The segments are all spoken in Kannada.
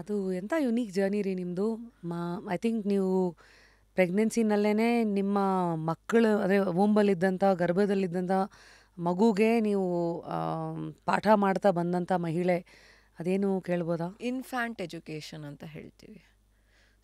ಅದು ಎಂಥ ಯುನೀಕ್ ಜರ್ನಿ ರೀ ನಿಮ್ಮದು. ಐ ಥಿಂಕ್ ನೀವು ಪ್ರೆಗ್ನೆನ್ಸಿನಲ್ಲೇ ನಿಮ್ಮ ಮಕ್ಕಳು ಅದೇ ವೂಂಬಲ್ಲಿದ್ದಂಥ ಗರ್ಭದಲ್ಲಿದ್ದಂಥ ಮಗುಗೆ ನೀವು ಪಾಠ ಮಾಡ್ತಾ ಬಂದಂಥ ಮಹಿಳೆ, ಅದೇನು ಕೇಳ್ಬೋದಾ? ಇನ್ಫ್ಯಾಂಟ್ ಎಜುಕೇಷನ್ ಅಂತ ಹೇಳ್ತೀವಿ.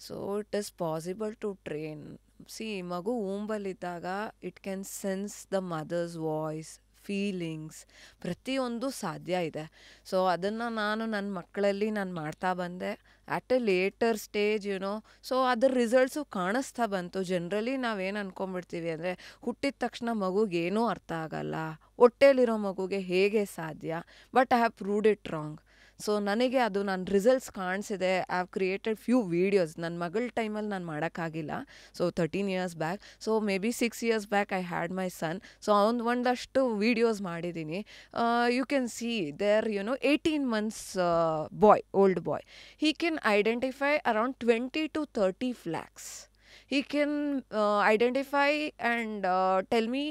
So it is possible to train. See, ಮಗು ವೂಂಬಲ್ಲಿದ್ದಾಗ it can sense the mother's voice, feelings, ಪ್ರತಿಯೊಂದು ಸಾಧ್ಯ ಇದೆ. ಸೊ ಅದನ್ನು ನಾನು ನನ್ನ ಮಕ್ಕಳಲ್ಲಿ ನಾನು ಮಾಡ್ತಾ ಬಂದೆ. At A later stage so ಅದ್ರ ರಿಸಲ್ಟ್ಸು ಕಾಣಿಸ್ತಾ ಬಂತು. ಜನರಲಿ ನಾವೇನು ಅಂದ್ಕೊಂಡ್ಬಿಡ್ತೀವಿ ಅಂದರೆ, ಹುಟ್ಟಿದ ತಕ್ಷಣ ಮಗುಗೆ ಏನೂ ಅರ್ಥ ಆಗಲ್ಲ, ಹೊಟ್ಟೆಲಿರೋ ಮಗುಗೆ ಹೇಗೆ ಸಾಧ್ಯ, but I have proved it wrong. So ನನಗೆ ಅದು ನನ್ನ ರಿಸಲ್ಟ್ಸ್ ಕಾಣಿಸಿದೆ. I have created few videos. ನನ್ನ ಮಗಳ ಟೈಮಲ್ಲಿ ನಾನು ಮಾಡೋಕ್ಕಾಗಿಲ್ಲ. So 13 years back, so maybe 6 years back I had my son. So ಒಂದಷ್ಟು ವೀಡಿಯೋಸ್ ಮಾಡಿದ್ದೀನಿ. You can see there 18 months boy, old boy. He can identify around 20 to 30 flags. He can identify and tell me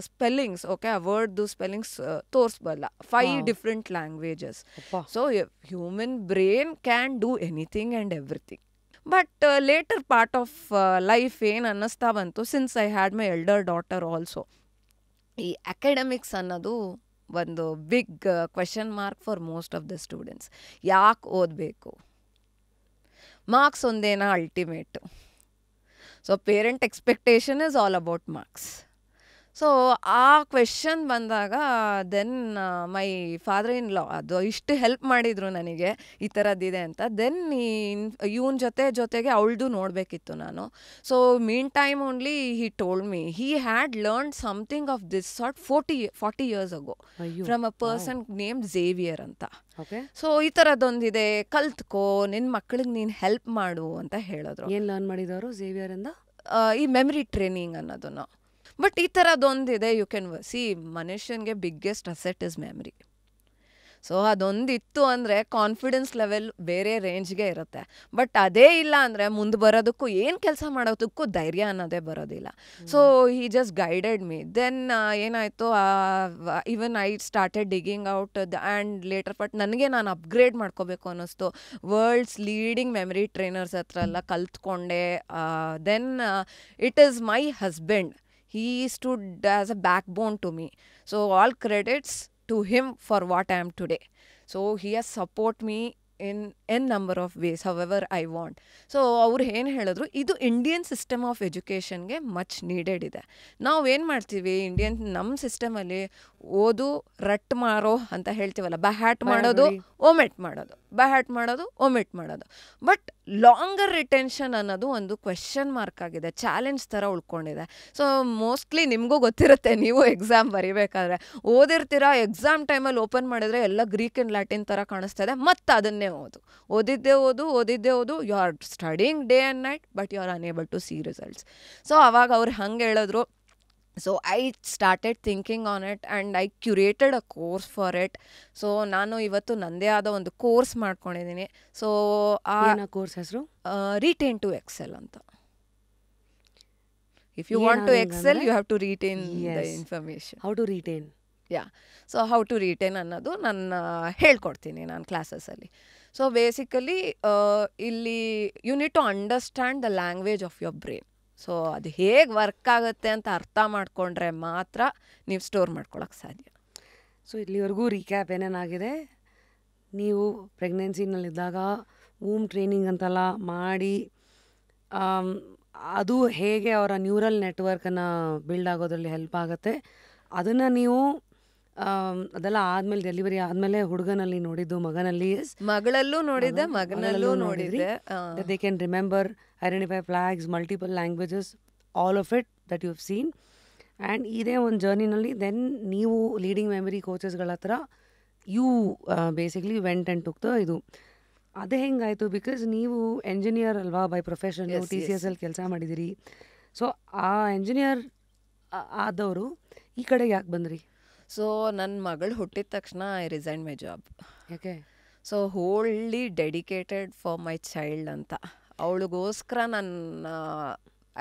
spellings, okay, a word, those spellings ತೋರಿಸ್ಬಲ್ಲ 5 different languages. So human brain can do anything and everything. But later part of life ಏನು ಅನ್ನಿಸ್ತಾ ಬಂತು, since I had my elder daughter also, ಈ ಅಕಾಡೆಮಿಕ್ಸ್ ಅನ್ನೋದು ಒಂದು big question mark for most of the students. ಯಾಕೆ ಓದಬೇಕು? ಮಾರ್ಕ್ಸ್ ಒಂದೇನಾ ultimate? So parent expectation is all about marks. So ಆ ಕ್ವೆಶನ್ ಬಂದಾಗ then my father in law ಅದು ಇಷ್ಟು ಹೆಲ್ಪ್ ಮಾಡಿದರು ನನಗೆ, ಈ ಥರದ್ದಿದೆ ಅಂತ. ದೆನ್ ಇವನ ಜೊತೆಗೆ ಅವಳದು ನೋಡಬೇಕಿತ್ತು ನಾನು. So mean time only he told me he had learn something of this sort 40 years ago from a person named Xavier ಅಂತ. ಸೊ ಈ ಥರದ್ದೊಂದಿದೆ, ಕಲ್ತ್ಕೋ, ನಿನ್ನ ಮಕ್ಕಳಿಗೆ ನೀನು ಹೆಲ್ಪ್ ಮಾಡು ಅಂತ ಹೇಳಿದ್ರು. ಏನು ಲರ್ನ್ ಮಾಡಿದವರು ಝೇವಿಯರ್ ಇಂದ? ಈ ಮೆಮರಿ ಟ್ರೈನಿಂಗ್ ಅನ್ನೋದನ್ನು. ಬಟ್ ಈ ಥರದ್ದೊಂದಿದೆ, ಯು ಕ್ಯಾನ್ ಸಿ ಮನುಷ್ಯನಿಗೆ biggest asset is memory. So ಅದೊಂದಿತ್ತು ಅಂದರೆ ಕಾನ್ಫಿಡೆನ್ಸ್ ಲೆವೆಲ್ ಬೇರೆ ರೇಂಜ್ಗೆ ಇರುತ್ತೆ. ಬಟ್ ಅದೇ ಇಲ್ಲ ಅಂದರೆ ಮುಂದೆ ಬರೋದಕ್ಕೂ, ಏನು ಕೆಲಸ ಮಾಡೋದಕ್ಕೂ ಧೈರ್ಯ ಅನ್ನೋದೇ ಬರೋದಿಲ್ಲ. So he just guided me. Then ಏನಾಯಿತು, even I started digging out and later but ನನಗೆ ನಾನು ಅಪ್ಗ್ರೇಡ್ ಮಾಡ್ಕೋಬೇಕು ಅನ್ನಿಸ್ತು. ವರ್ಲ್ಡ್ಸ್ ಲೀಡಿಂಗ್ ಮೆಮರಿ ಟ್ರೈನರ್ಸ್ ಹತ್ರ ಎಲ್ಲ ಕಲ್ತ್ಕೊಂಡೆ. Then it is my husband. He stood as a backbone to me. So all credits to him for what I am today. So he has supported me in n number of ways, however I want. So ಅವ್ರು ಏನು ಹೇಳಿದ್ರು, ಇದು ಇಂಡಿಯನ್ ಸಿಸ್ಟಮ್ ಆಫ್ ಎಜುಕೇಷನ್ಗೆ ಮಚ್ ನೀಡೆಡ್ ಇದೆ. ನಾವು ಏನು ಮಾಡ್ತೀವಿ ನಮ್ಮ ಸಿಸ್ಟಮಲ್ಲಿ ಓದು ರಟ್ ಮಾರೋ ಅಂತ ಹೇಳ್ತೀವಲ್ಲ, ಬಹ್ಯಾಟ್ ಮಾಡೋದು, ಒಮೆಟ್ ಮಾಡೋದು, ಬಹ್ಯಾಟ್ ಮಾಡೋದು, ಒಮೆಟ್ ಮಾಡೋದು. ಬಟ್ ಲಾಂಗರ್ ರಿಟೆನ್ಷನ್ ಅನ್ನೋದು ಒಂದು ಕ್ವೆಶನ್ ಮಾರ್ಕ್ ಆಗಿದೆ, ಚಾಲೆಂಜ್ ಥರ ಉಳ್ಕೊಂಡಿದೆ. ಸೊ ಮೋಸ್ಟ್ಲಿ ನಿಮಗೂ ಗೊತ್ತಿರುತ್ತೆ, ನೀವು ಎಕ್ಸಾಮ್ ಬರೀಬೇಕಾದ್ರೆ ಓದಿರ್ತೀರಾ, ಎಕ್ಸಾಮ್ ಟೈಮಲ್ಲಿ ಓಪನ್ ಮಾಡಿದ್ರೆ ಎಲ್ಲ ಗ್ರೀಕ್ ಆ್ಯಂಡ್ ಲ್ಯಾಟಿನ್ ಥರ ಕಾಣಿಸ್ತಾ ಇದೆ, ಮತ್ತು ಅದನ್ನೇ ಓದಿದ್ದೇ ಓದು, you are studying day and night, but you are unable to see results. So ಅವಾಗ ಅವ್ರು ಹಂಗೆ ಹೇಳಿದ್ರು. So I started thinking on it and I curated a course for it. So ನಾನು ಇವತ್ತು ನನ್ನದೇ ಆದ ಒಂದು ಕೋರ್ಸ್ ಮಾಡ್ಕೊಂಡಿದ್ದೀನಿ. ಸೊ ಆ ಕೋರ್ಸ್ ಹೆಸರು ರಿಟೇನ್ ಟು ಎಕ್ಸೆಲ್ ಅಂತ. If you want to excel, you have to retain the information. How to retain? So how to retain ಅನ್ನೋದು ನಾನು ಹೇಳ್ಕೊಡ್ತೀನಿ ನಾನು ಕ್ಲಾಸಸಲ್ಲಿ. ಸೊ ಬೇಸಿಕಲಿ ಇಲ್ಲಿ you need to understand the language of your brain. So ಅದು ಹೇಗೆ ವರ್ಕ್ ಆಗುತ್ತೆ ಅಂತ ಅರ್ಥ ಮಾಡಿಕೊಂಡ್ರೆ ಮಾತ್ರ ನೀವು ಸ್ಟೋರ್ ಮಾಡ್ಕೊಳಕ್ಕೆ ಸಾಧ್ಯ. ಸೊ ಇಲ್ಲಿವರೆಗೂ ರೀಕ್ಯಾಪ್ ಏನೇನಾಗಿದೆ, ನೀವು ಪ್ರೆಗ್ನೆನ್ಸಿನಲ್ಲಿದ್ದಾಗ ವೂಮ್ ಟ್ರೈನಿಂಗ್ ಅಂತೆಲ್ಲ ಮಾಡಿ ಅದು ಹೇಗೆ ಅವರ ನ್ಯೂರಲ್ ನೆಟ್ವರ್ಕನ್ನು ಬಿಲ್ಡ್ ಆಗೋದ್ರಲ್ಲಿ ಹೆಲ್ಪ್ ಆಗುತ್ತೆ, ಅದನ್ನು ನೀವು ಅದೆಲ್ಲ ಆದಮೇಲೆ ಡೆಲಿವರಿ ಆದಮೇಲೆ ಹುಡುಗನಲ್ಲಿ ನೋಡಿದ್ದು, ಮಗಳಲ್ಲೂ ನೋಡಿದ್ದೆ, ಮಗನಲ್ಲೂ ನೋಡಿದ್ದೆ. They can remember, identify flags, multiple languages, all of it that you have seen. And ಇದೇ ಒಂದು ಜರ್ನಿನಲ್ಲಿ ದೆನ್ ನೀವು ಲೀಡಿಂಗ್ ಮೆಮರಿ ಕೋಚಸ್ಗಳ ಹತ್ರ you basically went and took the ಇದು. ಅದೇ ಹೆಂಗಾಯಿತು? ಬಿಕಾಸ್ ನೀವು ಎಂಜಿನಿಯರ್ ಅಲ್ವಾ ಬೈ ಪ್ರೊಫೆಷನ್, TCS ಅಲ್ಲಿ ಕೆಲಸ ಮಾಡಿದಿರಿ. ಸೊ ಆ ಎಂಜಿನಿಯರ್ ಆದವರು ಈ ಕಡೆಗೆ ಯಾಕೆ ಬಂದ್ರಿ? ಸೊ ನನ್ನ ಮಗಳು ಹುಟ್ಟಿದ ತಕ್ಷಣ ಐ ರಿಸೈನ್ ಮೈ ಜಾಬ್. ಯಾಕೆ? So ಹೋಲ್ಲಿ dedicated for my child ಅಂತ, ಅವಳಿಗೋಸ್ಕರ ನನ್ನ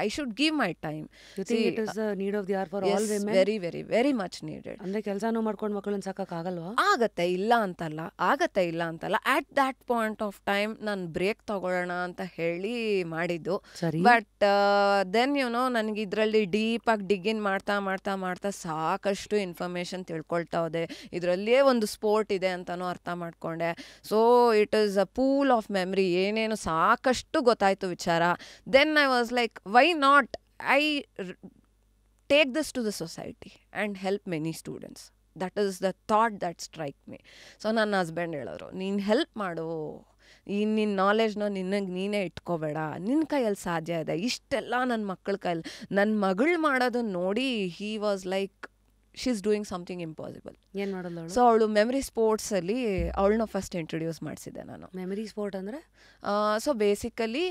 I should give my time. You think it is the need of the hour for all Yes, women? very, very, very much needed. ಅಂದ್ರೆ ಕೆಲಸನೂ ಮಾಡ್ಕೊಂಡು ಮಕ್ಕಳನ್ನ ಸಾಕಾಗಲ್ವಾ? ಆಗತ್ತೆ, ಇಲ್ಲ ಅಂತಲ್ಲ. At that point of time ನಾನು ಬ್ರೇಕ್ ತಗೊಳ್ಳೋಣ ಅಂತ ಹೇಳಿ ಮಾಡಿದ್ದು. ಸರಿ. ಬಟ್ ದೆನ್ ನನಗೆ ಇದರಲ್ಲಿ ಡೀಪಾಗಿ ಡಿಗಿನ್ ಮಾಡ್ತಾ ಸಾಕಷ್ಟು ಇನ್ಫಾರ್ಮೇಷನ್ ತಿಳ್ಕೊಳ್ತಾ ಹೋದೆ. ಇದರಲ್ಲೇ ಒಂದು ಸ್ಪೋರ್ಟ್ ಇದೆ ಅಂತಲೂ ಅರ್ಥ ಮಾಡ್ಕೊಂಡೆ. So it is a pool of memory. ಏನೇನು ಸಾಕಷ್ಟು ಗೊತ್ತಾಯ್ತು ವಿಚಾರ. Then I was like, why not I take this to the society and help many students. That is the thought that strike me. So ನನ್ನ ಹಸ್ಬೆಂಡ್ ಹೇಳಿದ್ರು, ನೀನು ಹೆಲ್ಪ್ ಮಾಡು, ನಿನ್ನ ನಾಲೆಜ್ನ ನೀನೇ ಇಟ್ಕೋಬೇಡ, ನಿನ್ನ ಕೈಯಲ್ಲಿ ಸಾಧ್ಯ ಇದೆ. ಇಷ್ಟೆಲ್ಲ ನನ್ನ ಮಕ್ಕಳ ಕೈಯಲ್ಲಿ, ನನ್ನ ಮಗಳು ಮಾಡೋದನ್ನ ನೋಡಿ he was like, she is doing something impossible. ಏನು ಮಾಡೋದು? ಸೊ ಅವಳು ಮೆಮರಿ ಸ್ಪೋರ್ಟ್ಸಲ್ಲಿ ಅವಳನ್ನ ಫಸ್ಟ್ ಇಂಟ್ರೊಡ್ಯೂಸ್ ಮಾಡಿಸಿದ್ದೆ ನಾನು. ಮೆಮರಿ ಸ್ಪೋರ್ಟ್ ಅಂದರೆ? So basically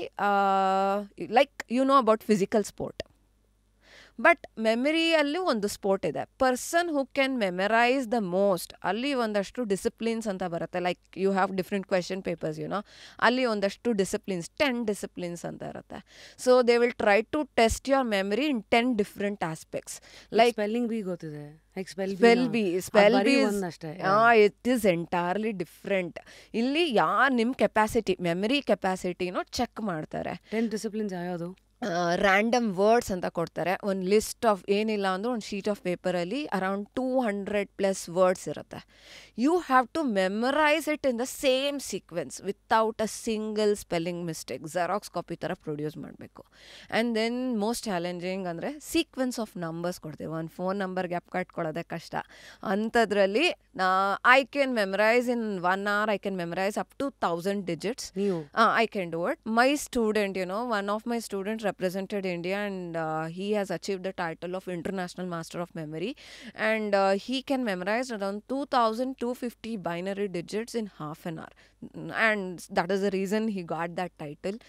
like you know about physical sport, but ಮೆಮರಿಯಲ್ಲಿ ಒಂದು ಸ್ಪೋರ್ಟ್ ಇದೆ. Person who can memorise the most, ಅಲ್ಲಿ ಒಂದಷ್ಟು ಡಿಸಿಪ್ಲಿನ್ಸ್ ಅಂತ ಬರುತ್ತೆ. Like you have different question papers, ಅಲ್ಲಿ ಒಂದಷ್ಟು ಡಿಸಿಪ್ಲಿನ್ಸ್, 10 ಡಿಸಿಪ್ಲಿನ್ಸ್ ಅಂತ ಇರುತ್ತೆ. So they will try to test your memory in 10 different aspects. Like spelling bee ಗೊತ್ತಿದೆ, ಇಟ್ ಈಸ್ ಎಂಟೈರ್ಲಿ ಡಿಫ್ರೆಂಟ್. ಇಲ್ಲಿ ನಿಮ್ಮ ಕೆಪಾಸಿಟಿ, ಮೆಮರಿ ಕೆಪಾಸಿಟಿನೂ ಚೆಕ್ ಮಾಡ್ತಾರೆ. 10 ಡಿಸಿಪ್ಲಿನ್ಸ್ ಯಾವುದು? ರ್ಯಾಂಡಮ್ ವರ್ಡ್ಸ್ ಅಂತ ಕೊಡ್ತಾರೆ. ಒಂದು ಲಿಸ್ಟ್ ಆಫ್, ಏನಿಲ್ಲ ಅಂದರೂ ಒಂದು ಶೀಟ್ ಆಫ್ ಪೇಪರಲ್ಲಿ ಅರೌಂಡ್ 200+ ವರ್ಡ್ಸ್ ಇರುತ್ತೆ. You have to memorise it in the same sequence without a single spelling mistake. Xerox copy ಥರ ಪ್ರೊಡ್ಯೂಸ್ ಮಾಡಬೇಕು. ಆ್ಯಂಡ್ ದೆನ್ ಮೋಸ್ಟ್ ಚಾಲೆಂಜಿಂಗ್ ಅಂದರೆ ಸೀಕ್ವೆನ್ಸ್ ಆಫ್ ನಂಬರ್ಸ್ ಕೊಡ್ತೀವಿ. ಒಂದು ಫೋನ್ ನಂಬರ್ ಗ್ಯಾಪ್ ಇಟ್ಕೊಳ್ಳೋದೇ ಕಷ್ಟ. ಅಂಥದ್ರಲ್ಲಿ I can memorise in 1 hour, I can memorise up to 1000 digits. I can do it. My student, one of my student represented India, and he has achieved the title of International Master of Memory, and he can memorize around 2250 binary digits in half an hour, and that is the reason he got that title.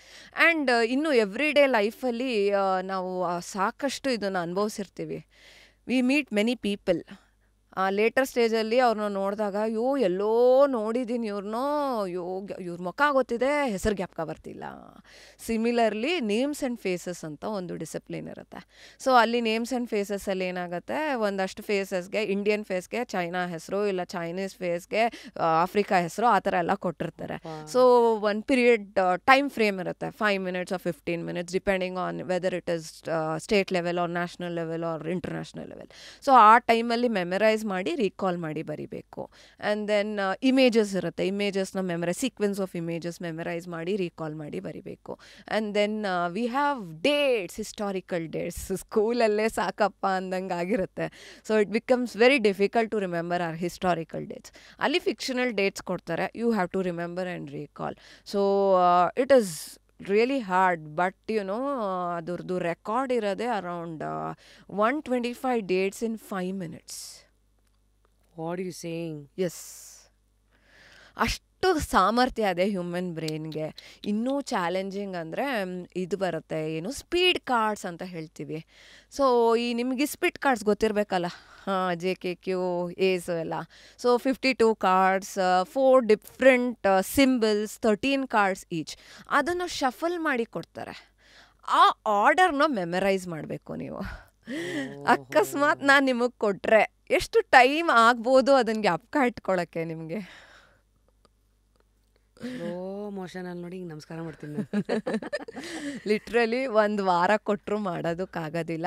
And ಇನ್ನು ಎವ್ರಿಡೇ ಲೈಫಲ್ಲಿ ನಾವು ಸಾಕಷ್ಟು ಇದನ್ನು ಅನುಭವಿಸಿರ್ತೀವಿ. We meet many people. Later ಸ್ಟೇಜಲ್ಲಿ ಅವ್ರನ್ನ ನೋಡಿದಾಗ, ಎಲ್ಲೋ ನೋಡಿದ್ದೀನಿ ಇವ್ರನ್ನೋ, ಇವ್ರ ಮುಖ ಗೊತ್ತಿದೆ, ಹೆಸರು ಜ್ಞಾಪಕ ಬರ್ತಿಲ್ಲ. ಸಿಮಿಲರ್ಲಿ ನೇಮ್ಸ್ ಆ್ಯಂಡ್ ಫೇಸಸ್ ಅಂತ ಒಂದು ಡಿಸಿಪ್ಲಿನ್ ಇರುತ್ತೆ. ಸೊ ಅಲ್ಲಿ ನೇಮ್ಸ್ ಆ್ಯಂಡ್ ಫೇಸಸ್ಸಲ್ಲಿ ಏನಾಗುತ್ತೆ, ಒಂದಷ್ಟು ಫೇಸಸ್ಗೆ ಇಂಡಿಯನ್ ಫೇಸ್ಗೆ ಚೈನಾ ಹೆಸರು, ಇಲ್ಲ ಚೈನೀಸ್ ಫೇಸ್ಗೆ ಆಫ್ರಿಕಾ ಹೆಸರು, ಆ ಥರ ಎಲ್ಲ ಕೊಟ್ಟಿರ್ತಾರೆ. ಸೊ ಒಂದು ಪೀರಿಯಡ್ ಟೈಮ್ ಫ್ರೇಮ್ ಇರುತ್ತೆ, 5 minutes or 15 minutes, depending on whether it is state level or national level or international level. So ಆ ಟೈಮಲ್ಲಿ ಮೆಮರೈಸ್ ಮಾಡಿ ರೀಕಾಲ್ ಮಾಡಿ ಬರಿಬೇಕು. ಆ್ಯಂಡ್ ದೆನ್ ಇಮೇಜಸ್ ಇರುತ್ತೆ, ಇಮೇಜಸ್ನ ಸೀಕ್ವೆನ್ಸ್ ಆಫ್ ಇಮೇಜಸ್ ಮೆಮರೈಸ್ ಮಾಡಿ ರೀಕಾಲ್ ಮಾಡಿ ಬರಿಬೇಕು. And then we have dates, historical dates. ಸ್ಕೂಲಲ್ಲೇ ಸಾಕಪ್ಪ ಅಂದಂಗೆ ಆಗಿರುತ್ತೆ. So it becomes very difficult to remember our historical dates. ಅಲ್ಲಿ ಫಿಕ್ಷನಲ್ ಡೇಟ್ಸ್ ಕೊಡ್ತಾರೆ, you have to remember and recall. So it is really hard, but ಅದ್ರದ್ದು ರೆಕಾರ್ಡ್ ಇರೋದೇ around 125 dates in 5 minutes. What you saying? Yes, ಅಷ್ಟು ಸಾಮರ್ಥ್ಯ ಇದೆ ಹ್ಯೂಮನ್ ಬ್ರೈನ್ಗೆ. ಇನ್ನೂ ಚಾಲೆಂಜಿಂಗ್ ಅಂದರೆ ಇದು ಬರುತ್ತೆ, ಸ್ಪೀಡ್ ಕಾರ್ಡ್ಸ್ ಅಂತ ಹೇಳ್ತೀವಿ. ಸೊ ನಿಮಗೆ ಸ್ಪೀಡ್ ಕಾರ್ಡ್ಸ್ ಗೊತ್ತಿರಬೇಕಲ್ಲ, JKQ, ACE ಎಲ್ಲ. So 52 cards, 4 different symbols, 13 cards each. ಅದನ್ನು ಶಫಲ್ ಮಾಡಿ ಕೊಡ್ತಾರೆ. ಆ ಆರ್ಡರ್ನ ಮೆಮರೈಸ್ ಮಾಡಬೇಕು ನೀವು. ಅಕಸ್ಮಾತ್ ನಾನು ನಿಮಗೆ ಕೊಟ್ಟರೆ ಎಷ್ಟು ಟೈಮ್ ಆಗ್ಬೋದು ಅದನ್ನು ಜ್ಞಾಪಕ ಇಟ್ಕೊಳ್ಳೋಕ್ಕೆ ನಿಮಗೆ? ಸ್ಲೋ ಮೋಷನಲ್ಲಿ ನೋಡಿ ನಮಸ್ಕಾರ ಮಾಡ್ತೀನಿ. ಲಿಟ್ರಲಿ 1 ವಾರ ಕೊಟ್ಟರು ಮಾಡೋದಕ್ಕಾಗೋದಿಲ್ಲ.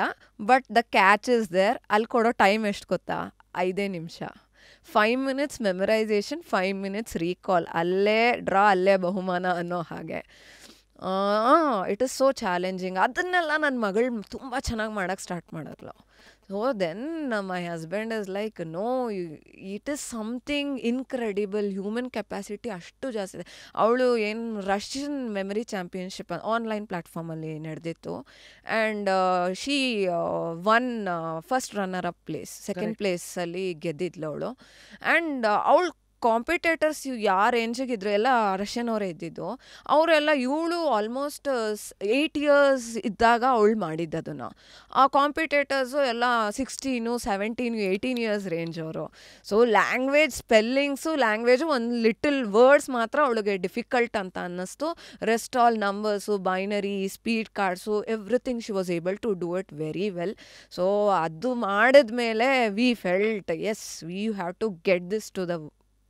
But the catch is there. ಅಲ್ಲಿ ಕೊಡೋ ಟೈಮ್ ಎಷ್ಟು ಗೊತ್ತಾ? 5 ನಿಮಿಷ. 5 minutes ಮೆಮರೈಸೇಷನ್, 5 minutes ರೀಕಾಲ್. ಅಲ್ಲೇ ಡ್ರಾ, ಅಲ್ಲೇ ಬಹುಮಾನ ಅನ್ನೋ ಹಾಗೆ. It is so challenging. ಅದನ್ನೆಲ್ಲ ನನ್ನ ಮಗಳು ತುಂಬ ಚೆನ್ನಾಗಿ ಮಾಡೋಕ್ಕೆ ಸ್ಟಾರ್ಟ್ ಮಾಡಿದ್ಲು. So then my husband is like, no, it is something incredible. Human capacity ಅಷ್ಟು ಜಾಸ್ತಿ ಇದೆ. ಅವಳು ರಷ್ಯನ್ ಮೆಮರಿ ಚಾಂಪಿಯನ್ಶಿಪ್ ಆನ್ಲೈನ್ ಪ್ಲ್ಯಾಟ್ಫಾರ್ಮಲ್ಲಿ ನಡೆದಿತ್ತು. And she first runner up place, second ಪ್ಲೇಸಲ್ಲಿ ಗೆದ್ದಿದ್ಲು ಅವಳು. ಆ್ಯಂಡ್ ಅವಳು ಕಾಂಪಿಟೇಟರ್ಸ್ ಯಾವ ರೇಂಜಿಗಿದ್ರು ಎಲ್ಲ ರಷ್ಯನ್ ಅವರೇ ಇದ್ದಿದ್ದು. ಅವರೆಲ್ಲ ಇವಳು ಆಲ್ಮೋಸ್ಟ್ 8 ಇಯರ್ಸ್ ಇದ್ದಾಗ ಅವಳು ಮಾಡಿದ್ದದನ್ನು. ಆ ಕಾಂಪಿಟೇಟರ್ಸು ಎಲ್ಲ 16, 17, 18 ಇಯರ್ಸ್ ರೇಂಜ್ ಅವರು. ಸೊ ಲ್ಯಾಂಗ್ವೇಜ್ ಸ್ಪೆಲ್ಲಿಂಗ್ಸು ಲ್ಯಾಂಗ್ವೇಜು ಒಂದು ಲಿಟಲ್ ವರ್ಡ್ಸ್ ಮಾತ್ರ ಅವಳಿಗೆ ಡಿಫಿಕಲ್ಟ್ ಅಂತ ಅನ್ನಿಸ್ತು. Rest all numbers, binary, speed cards, everything she was able to do it very well. So ಅದು ಮಾಡಿದ್ಮೇಲೆ we felt as we have to get this to the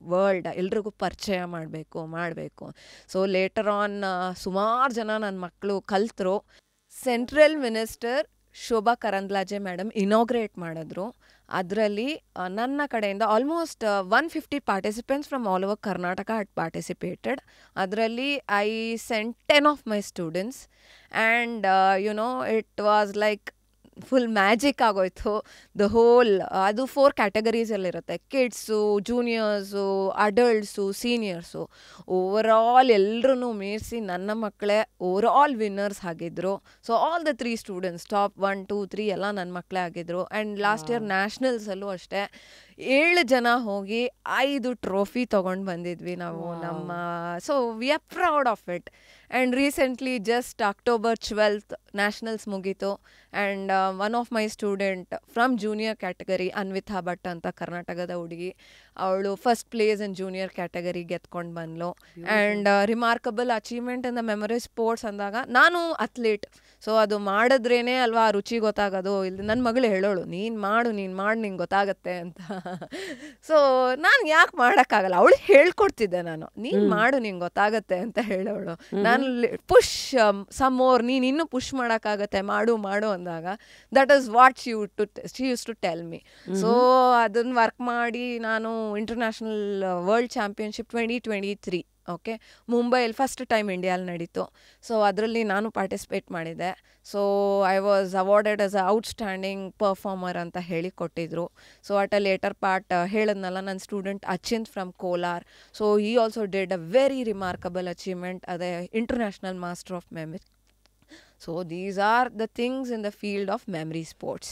world, ಎಲ್ರಿಗೂ ಪರಿಚಯ ಮಾಡಬೇಕು. ಸೊ ಲೇಟರ್ ಆನ್ ಸುಮಾರು ಜನ ನನ್ನ ಮಕ್ಕಳು ಕಲ್ತರು. Central minister Shobha Karandlaje madam inaugurate ಮಾಡಿದ್ರು. ಅದರಲ್ಲಿ ನನ್ನ ಕಡೆಯಿಂದ almost 150 participants from all over Karnataka had participated. ಅದರಲ್ಲಿ I sent 10 of my students and it was like full magic ಆಗೋಯ್ತು. ದ ಹೋಲ್ ಅದು 4 ಕ್ಯಾಟಗರೀಸಲ್ಲಿರುತ್ತೆ, kids, juniors, adults, seniors. Overall ಎಲ್ಲರೂ ಮೀರಿಸಿ ನನ್ನ ಮಕ್ಕಳೇ ಓವರಾಲ್ ವಿನ್ನರ್ಸ್ ಆಗಿದ್ದರು. So all the 3 students top 1, 2, 3 ಎಲ್ಲ ನನ್ನ ಮಕ್ಕಳೇ ಆಗಿದ್ದರು. ಆ್ಯಂಡ್ ಲಾಸ್ಟ್ ಇಯರ್ ನ್ಯಾಷನಲ್ಸಲ್ಲೂ ಅಷ್ಟೇ 7 ಜನ ಹೋಗಿ 5 ಟ್ರೋಫಿ ತೊಗೊಂಡು ಬಂದಿದ್ವಿ ನಾವು ನಮ್ಮ. So we are proud of it. And recently just October 12th nationals ಮುಗೀತು. And one of my student from junior category, Anvita Bhat ಅಂತ, ಕರ್ನಾಟಕದ ಹುಡುಗಿ, ಅವಳು first place in junior category ಗೆದ್ಕೊಂಡು ಬಂದ್ಲು. And remarkable achievement in the memory sports ಅಂದಾಗ ನಾನು ಅಥ್ಲೀಟ್, ಸೊ ಅದು ಮಾಡಿದ್ರೇ ಅಲ್ವಾ ರುಚಿ ಗೊತ್ತಾಗೋದು. ಇಲ್ಲಿ ನನ್ನ ಮಗಳು ಹೇಳೋಳು, ನೀನು ಮಾಡು ನಿಂಗೆ ಗೊತ್ತಾಗತ್ತೆ ಅಂತ. ಸೊ ನಾನು ಯಾಕೆ ಮಾಡೋಕ್ಕಾಗಲ್ಲ, ಅವಳು ಹೇಳ್ಕೊಡ್ತಿದ್ದೆ ನಾನು, ನೀನು ಮಾಡು ನಿಂಗೆ ಗೊತ್ತಾಗತ್ತೆ ಅಂತ ಹೇಳೋಳು. ನಾನು ಪುಷ್ ಸಮ್ ಮೋರ್, ನೀನು ಇನ್ನೂ ಪುಷ್ ಮಾಡೋಕ್ಕಾಗತ್ತೆ, ಮಾಡು ಅಂದಾಗ that is what she use to tell me. So ಅದನ್ನು ವರ್ಕ್ ಮಾಡಿ ನಾನು ಇಂಟರ್ನ್ಯಾಷನಲ್ ವರ್ಲ್ಡ್ ಚಾಂಪಿಯನ್ಶಿಪ್ 2023 ಓಕೆ ಮುಂಬೈಯಲ್ಲಿ ಫಸ್ಟ್ ಟೈಮ್ ಇಂಡಿಯಾಲ್ಲಿ ನಡೀತು. ಸೊ ಅದರಲ್ಲಿ ನಾನು ಪಾರ್ಟಿಸಿಪೇಟ್ ಮಾಡಿದ್ದೆ. So I was awarded as a outstanding performer ಅಂತ ಹೇಳಿ ಕೊಟ್ಟಿದ್ರು. So at a later part ಹೇಳಿದ್ನಲ್ಲ ನನ್ನ student Achint from Kolar. So he also did a very remarkable achievement, ಅದೇ international master of memory. So these are the things in the field of memory sports.